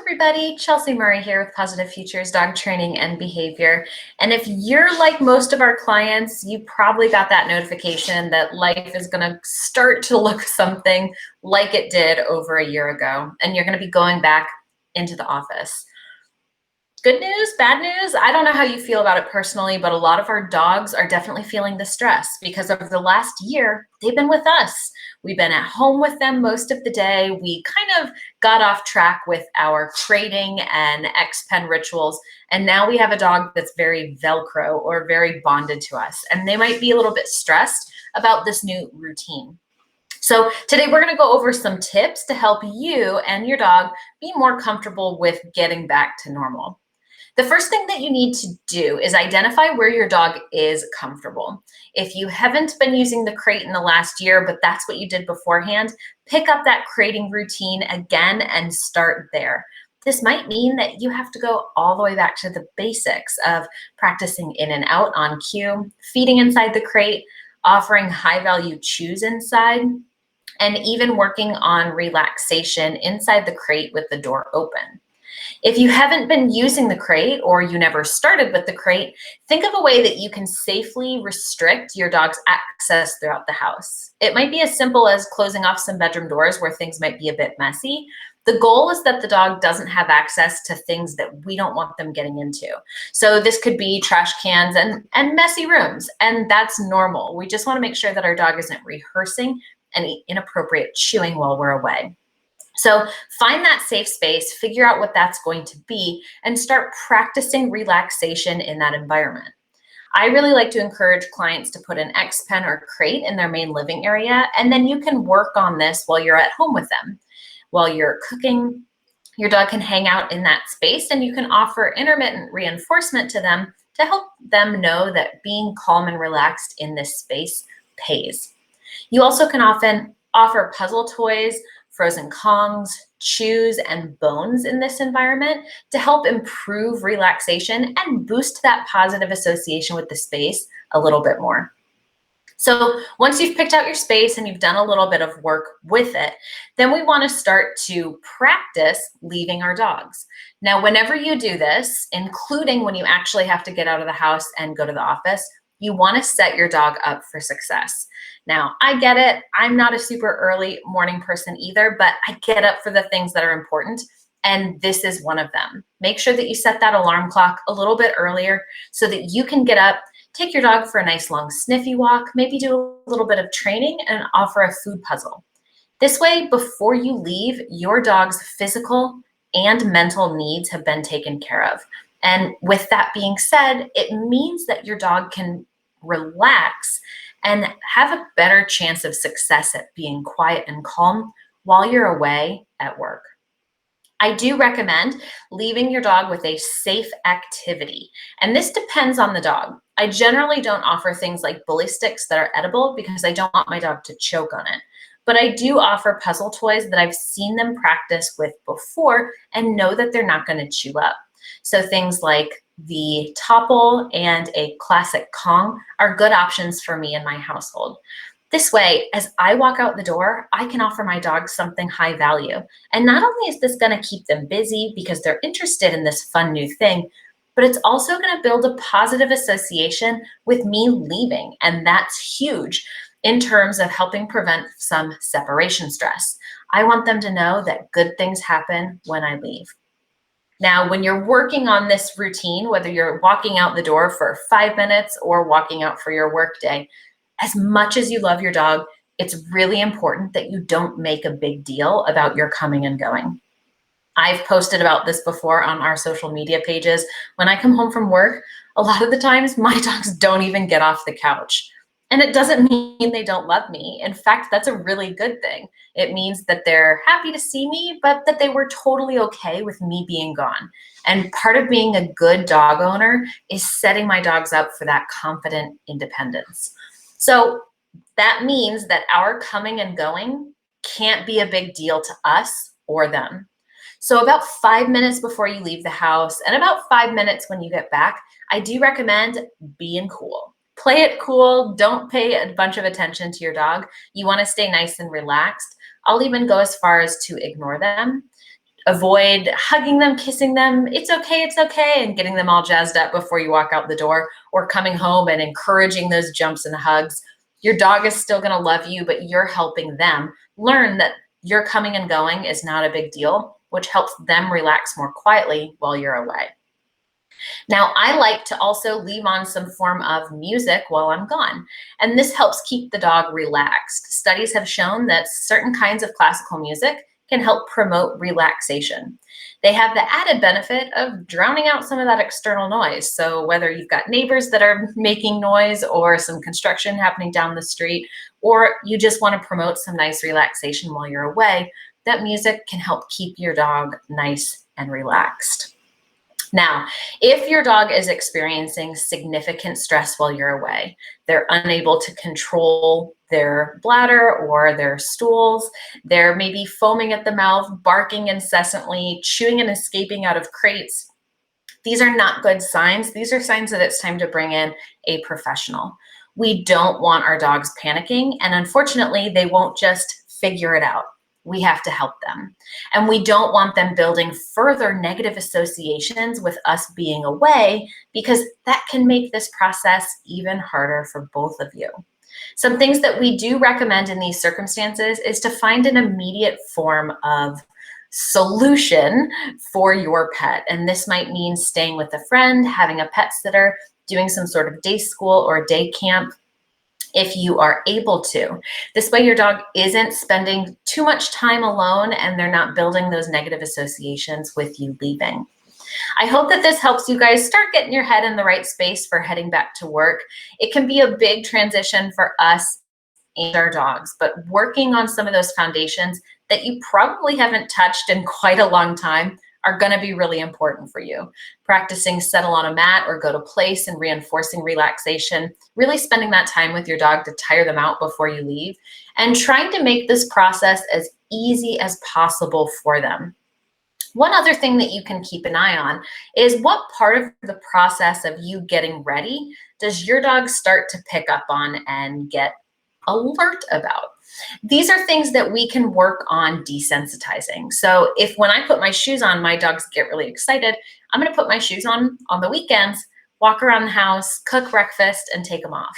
everybody, Chelsea Murray here with Positive Futures Dog Training and Behavior. And if you're like most of our clients, you probably got that notification that life is going to start to look something like it did over a year ago, and you're going to be going back into the office. Good news, bad news, I don't know how you feel about it personally, but a lot of our dogs are definitely feeling the stress because over the last year, they've been with us. We've been at home with them most of the day. We kind of got off track with our crating and X-Pen rituals, and now we have a dog that's very Velcro or very bonded to us, and they might be a little bit stressed about this new routine. So today we're going to go over some tips to help you and your dog be more comfortable with getting back to normal. The first thing that you need to do is identify where your dog is comfortable. If you haven't been using the crate in the last year, but that's what you did beforehand, pick up that crating routine again and start there. This might mean that you have to go all the way back to the basics of practicing in and out on cue, feeding inside the crate, offering high-value chews inside, and even working on relaxation inside the crate with the door open. If you haven't been using the crate or you never started with the crate, think of a way that you can safely restrict your dog's access throughout the house. It might be as simple as closing off some bedroom doors where things might be a bit messy. The goal is that the dog doesn't have access to things that we don't want them getting into. So this could be trash cans and messy rooms, and that's normal. We just want to make sure that our dog isn't rehearsing any inappropriate chewing while we're away. So find that safe space, figure out what that's going to be, and start practicing relaxation in that environment. I really like to encourage clients to put an X-Pen or crate in their main living area, and then you can work on this while you're at home with them. While you're cooking, your dog can hang out in that space, and you can offer intermittent reinforcement to them to help them know that being calm and relaxed in this space pays. You also can often offer puzzle toys, frozen Kongs, chews, and bones in this environment to help improve relaxation and boost that positive association with the space a little bit more. So once you've picked out your space and you've done a little bit of work with it, then we want to start to practice leaving our dogs. Now, whenever you do this, including when you actually have to get out of the house and go to the office, you want to set your dog up for success. Now, I get it. I'm not a super early morning person either, but I get up for the things that are important, and this is one of them. Make sure that you set that alarm clock a little bit earlier so that you can get up, take your dog for a nice long sniffy walk, maybe do a little bit of training, and offer a food puzzle. This way, before you leave, your dog's physical and mental needs have been taken care of. And with that being said, it means that your dog can relax and have a better chance of success at being quiet and calm while you're away at work. I do recommend leaving your dog with a safe activity, and this depends on the dog. I generally don't offer things like bully sticks that are edible because I don't want my dog to choke on it. But I do offer puzzle toys that I've seen them practice with before and know that they're not going to chew up. So things like the Topple and a classic Kong are good options for me in my household. This way, as I walk out the door, I can offer my dogs something high value. And not only is this going to keep them busy because they're interested in this fun new thing, but it's also going to build a positive association with me leaving. And that's huge in terms of helping prevent some separation stress. I want them to know that good things happen when I leave. Now, when you're working on this routine, whether you're walking out the door for 5 minutes or walking out for your work day, as much as you love your dog, it's really important that you don't make a big deal about your coming and going. I've posted about this before on our social media pages. When I come home from work, a lot of the times my dogs don't even get off the couch. And it doesn't mean they don't love me. In fact, that's a really good thing. It means that they're happy to see me, but that they were totally okay with me being gone. And part of being a good dog owner is setting my dogs up for that confident independence. So that means that our coming and going can't be a big deal to us or them. So about 5 minutes before you leave the house and about 5 minutes when you get back, I do recommend being cool. Play it cool. Don't pay a bunch of attention to your dog. You want to stay nice and relaxed. I'll even go as far as to ignore them. Avoid hugging them, kissing them, it's okay, and getting them all jazzed up before you walk out the door, or coming home and encouraging those jumps and hugs. Your dog is still gonna love you, but you're helping them learn that your coming and going is not a big deal, which helps them relax more quietly while you're away. Now, I like to also leave on some form of music while I'm gone, and this helps keep the dog relaxed. Studies have shown that certain kinds of classical music can help promote relaxation. They have the added benefit of drowning out some of that external noise. So whether you've got neighbors that are making noise or some construction happening down the street, or you just want to promote some nice relaxation while you're away, that music can help keep your dog nice and relaxed. Now, if your dog is experiencing significant stress while you're away, they're unable to control their bladder or their stools, they're maybe foaming at the mouth, barking incessantly, chewing and escaping out of crates, these are not good signs. These are signs that it's time to bring in a professional. We don't want our dogs panicking, and unfortunately, they won't just figure it out. We have to help them. And we don't want them building further negative associations with us being away, because that can make this process even harder for both of you. Some things that we do recommend in these circumstances is to find an immediate form of solution for your pet. And this might mean staying with a friend, having a pet sitter, doing some sort of day school or day camp, if you are able to. This way your dog isn't spending too much time alone and they're not building those negative associations with you leaving. I hope that this helps you guys start getting your head in the right space for heading back to work. It can be a big transition for us and our dogs, but working on some of those foundations that you probably haven't touched in quite a long time are going to be really important for you. Practicing settle on a mat or go to place and reinforcing relaxation, really spending that time with your dog to tire them out before you leave, and trying to make this process as easy as possible for them. One other thing that you can keep an eye on is what part of the process of you getting ready does your dog start to pick up on and get alert about. These are things that we can work on desensitizing. So if when I put my shoes on, my dogs get really excited, I'm going to put my shoes on the weekends, walk around the house, cook breakfast, and take them off.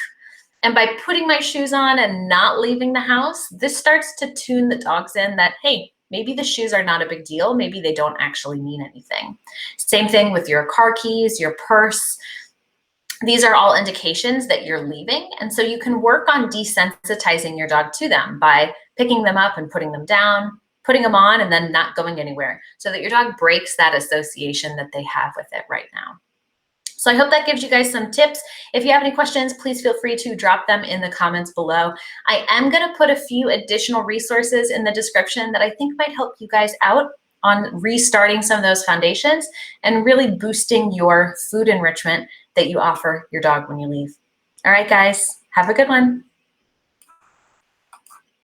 And by putting my shoes on and not leaving the house, this starts to tune the dogs in that, hey, maybe the shoes are not a big deal. Maybe they don't actually mean anything. Same thing with your car keys, your purse. These are all indications that you're leaving. And so you can work on desensitizing your dog to them by picking them up and putting them down, putting them on, and then not going anywhere, so that your dog breaks that association that they have with it right now. So I hope that gives you guys some tips. If you have any questions, please feel free to drop them in the comments below. I am going to put a few additional resources in the description that I think might help you guys out on restarting some of those foundations and really boosting your food enrichment that you offer your dog when you leave. All right, guys, have a good one.